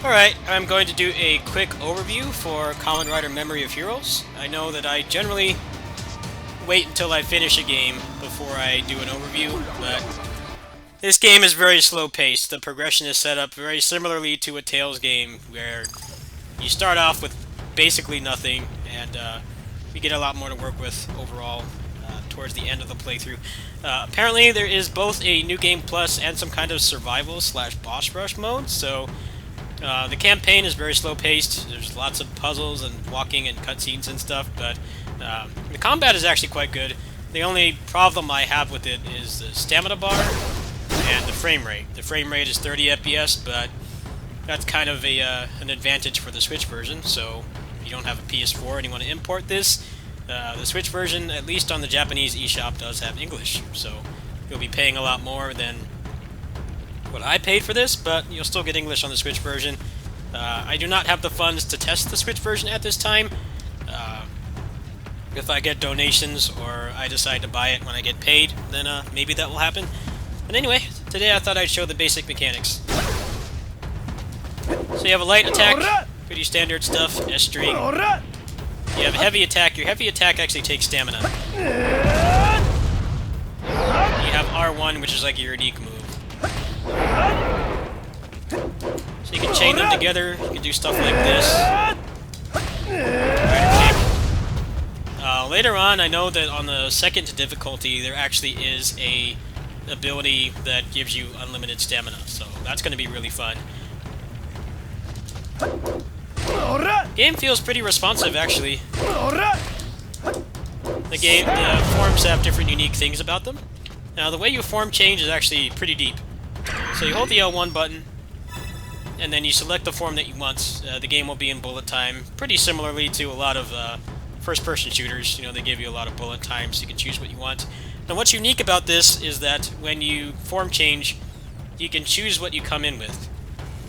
Alright, I'm going to do a quick overview for Kamen Rider Memory of Heroes. I know that I generally wait until I finish a game before I do an overview, but this game is very slow-paced. The progression is set up very similarly to a Tales game, where you start off with basically nothing, and you get a lot more to work with overall towards the end of the playthrough. Apparently, there is both a New Game Plus and some kind of survival/boss rush mode, so the campaign is very slow-paced. There's lots of puzzles and walking and cutscenes and stuff, but the combat is actually quite good. The only problem I have with it is the stamina bar and the frame rate. The frame rate is 30 FPS, but that's kind of an advantage for the Switch version, so if you don't have a PS4 and you want to import this, the Switch version, at least on the Japanese eShop, does have English, so you'll be paying a lot more than what I paid for this, but you'll still get English on the Switch version. I do not have the funds to test the Switch version at this time. If I get donations or I decide to buy it when I get paid, then maybe that will happen. But anyway, today I thought I'd show the basic mechanics. So you have a light attack, pretty standard stuff, S string. You have a heavy attack. Your heavy attack actually takes stamina. You have R1, which is like your unique move. So you can chain them together, you can do stuff like this. Later on, I know that on the second difficulty, there actually is a ability that gives you unlimited stamina, so that's going to be really fun. The game feels pretty responsive, actually. The forms have different unique things about them. Now, the way you form change is actually pretty deep. So you hold the L1 button, and then you select the form that you want. The game will be in bullet time, pretty similarly to a lot of first-person shooters. You know, they give you a lot of bullet time, so you can choose what you want. Now, what's unique about this is that when you form change, you can choose what you come in with.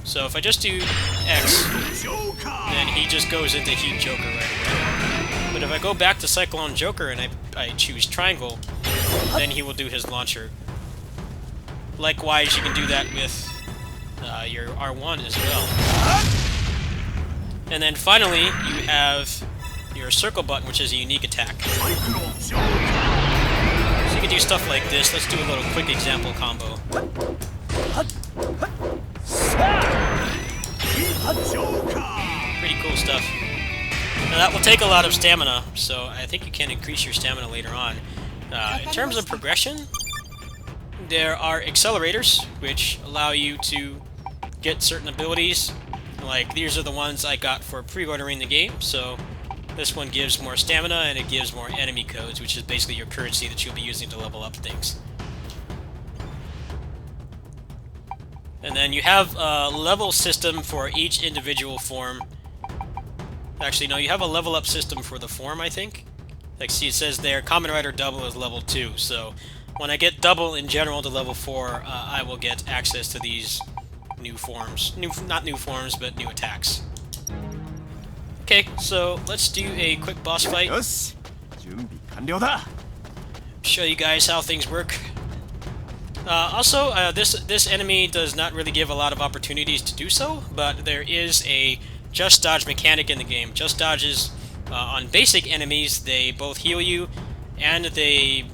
So if I just do X, then he just goes into Heat Joker right away. But if I go back to Cyclone Joker and I choose Triangle, then he will do his launcher. Likewise, you can do that with your R1 as well. And then finally, you have your circle button, which is a unique attack. So you can do stuff like this. Let's do a little quick example combo. Pretty cool stuff. Now that will take a lot of stamina, so I think you can increase your stamina later on. In terms of progression, there are accelerators, which allow you to get certain abilities. Like, these are the ones I got for pre-ordering the game, so this one gives more stamina and it gives more enemy codes, which is basically your currency that you'll be using to level up things. And then you have a level system for each individual form. Actually, no, you have a level up system for the form, I think. Like, see, it says there, Kamen Rider Double is level 2, so when I get double in general to level 4, I will get access to these new forms. Not new forms, but new attacks. Okay, so let's do a quick boss fight. Show you guys how things work. Also, this enemy does not really give a lot of opportunities to do so, but there is a just dodge mechanic in the game. Just dodges on basic enemies, they both heal you and they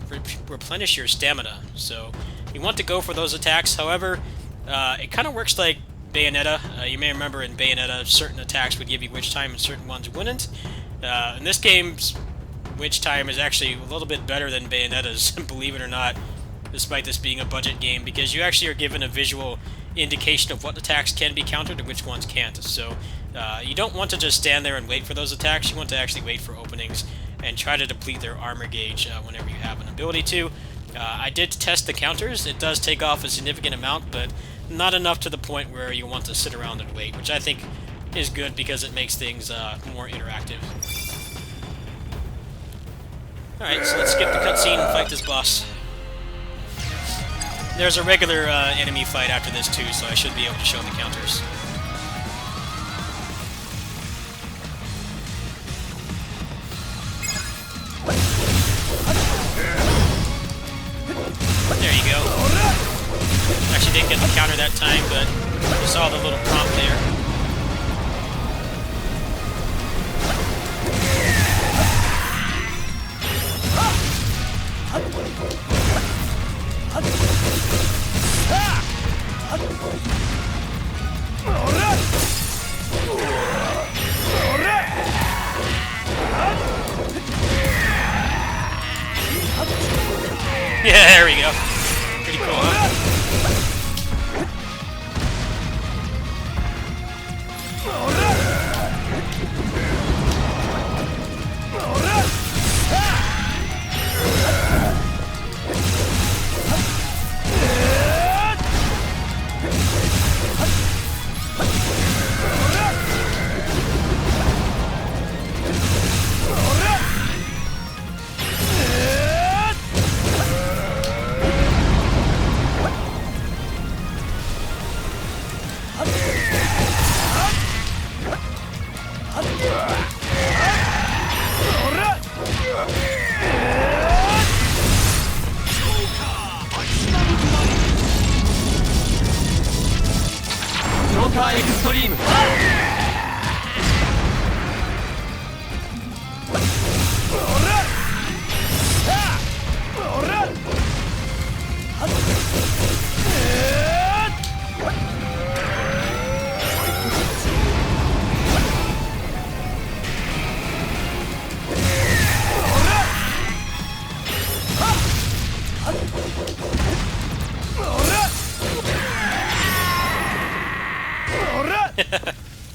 replenish your stamina. So you want to go for those attacks. However, it kind of works like Bayonetta. You may remember in Bayonetta, certain attacks would give you witch time and certain ones wouldn't. In this game's witch time is actually a little bit better than Bayonetta's, believe it or not, despite this being a budget game, because you actually are given a visual indication of what attacks can be countered and which ones can't. So you don't want to just stand there and wait for those attacks. You want to actually wait for openings and try to deplete their armor gauge whenever you have an ability to. I did test the counters. It does take off a significant amount, but not enough to the point where you want to sit around and wait, which I think is good because it makes things more interactive. Alright, so let's skip the cutscene and fight this boss. There's a regular enemy fight after this too, so I should be able to show the counters. There you go. Actually didn't get the counter that time, but you saw the little prompt there. Yeah, there we go. Pretty cool, huh?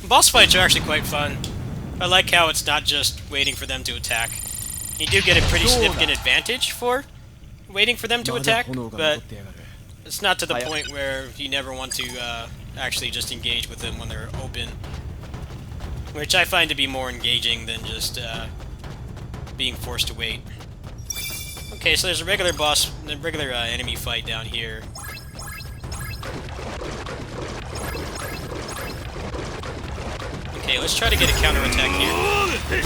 Boss fights are actually quite fun. I like how it's not just waiting for them to attack. You do get a pretty significant advantage for waiting for them to attack, but it's not to the point where you never want to actually just engage with them when they're open. Which I find to be more engaging than just being forced to wait. Okay, so there's a regular enemy fight down here. Okay, let's try to get a counter-attack here.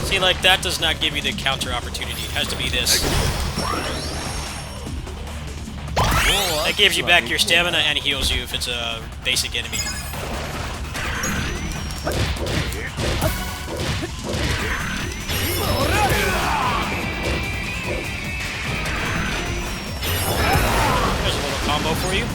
See, like, that does not give you the counter opportunity. It has to be this. That gives you back your stamina and heals you if it's a basic enemy. There's a little combo for you.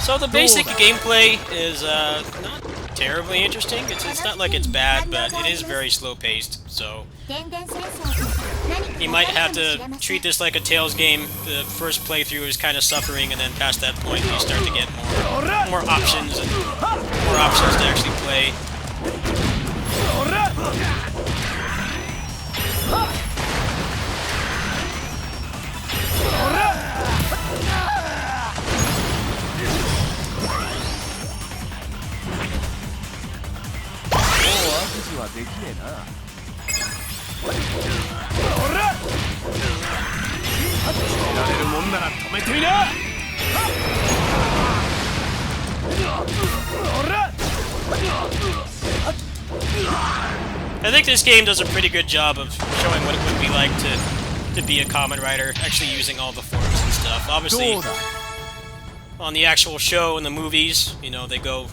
So the basic gameplay is not terribly interesting. It's not like it's bad, but it is very slow-paced, so you might have to treat this like a Tales game. The first playthrough is kind of suffering, and then past that point you start to get more options and more options to actually play. I think this game does a pretty good job of showing what it would be like to be a Kamen Rider, actually using all the forms and stuff. Obviously, on the actual show and the movies, you know, they go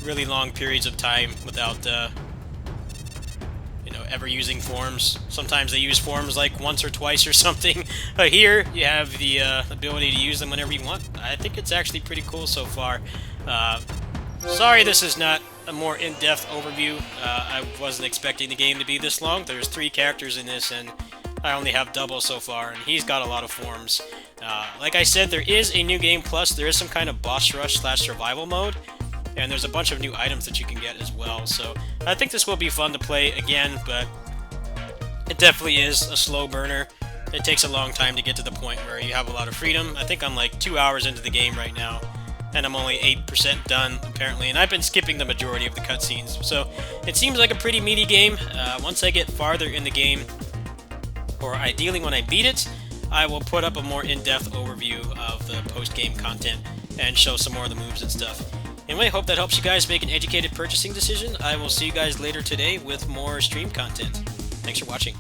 really long periods of time without, you know, ever using forms. Sometimes they use forms like once or twice or something. But here, you have the ability to use them whenever you want. I think it's actually pretty cool so far. Sorry this is not a more in-depth overview. I wasn't expecting the game to be this long. There's 3 characters in this, and I only have Double so far, and he's got a lot of forms. Like I said, there is a new game plus. There is some kind of boss rush / survival mode, and there's a bunch of new items that you can get as well. So I think this will be fun to play again, but it definitely is a slow burner. It takes a long time to get to the point where you have a lot of freedom. I think I'm like 2 hours into the game right now, and I'm only 8% done, apparently, and I've been skipping the majority of the cutscenes. So it seems like a pretty meaty game. Once I get farther in the game, or ideally when I beat it, I will put up a more in-depth overview of the post-game content and show some more of the moves and stuff. Anyway, hope that helps you guys make an educated purchasing decision. I will see you guys later today with more stream content. Thanks for watching.